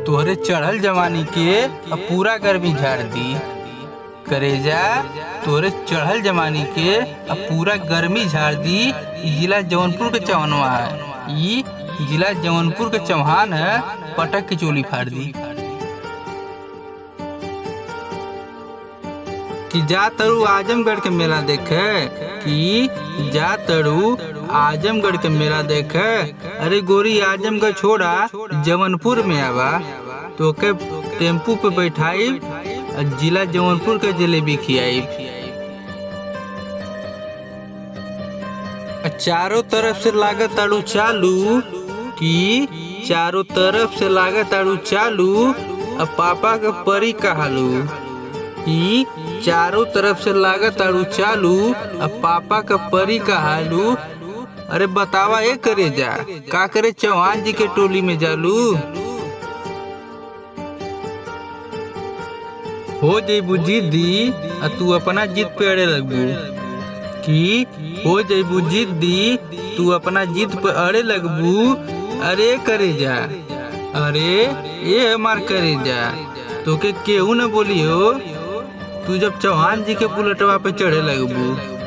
तोहरे चढ़ल जवानी के अब पूरा गर्मी झाड़ दी। करेजा तोहरे चढ़ल जवानी के अब पूरा गर्मी झाड़ दी। ई जिला जौनपुर के चौहानवा है। ई जिला जौनपुर के चौहान है। पटक की चोली फाड़ दी। कि जा तरू आजमगढ़ के मेला देखे, कि जा तरू आजमगढ़ के मेला देखे। अरे गोरी आजमगढ़ छोड़ा जौनपुर में आवा तो के टेम्पू पे बैठाई, जिला जौनपुर के जलेबी खियाई। चारों तरफ से लागत ताड़ू चालू, कि चारों तरफ से लागत ताड़ू चालू। अब पापा के परी कहालू, कि चारों तरफ से लागत ताड़ू चालू। अब पापा का परी कहालू। अरे बतावा ये करे जा का करे चौहान जी के टोली में जालू। हो जइबू जिद्दी तू अपना जिद पे अड़े लगबू, कि हो जइबू जिद्दी तू अपना जिद पे अड़े लगबू। अरे करे जा, अरे ये हमार करे जा तो के केहू न बोली हो। तू जब चौहान जी के बुलेटवा पे चढ़े लगबू।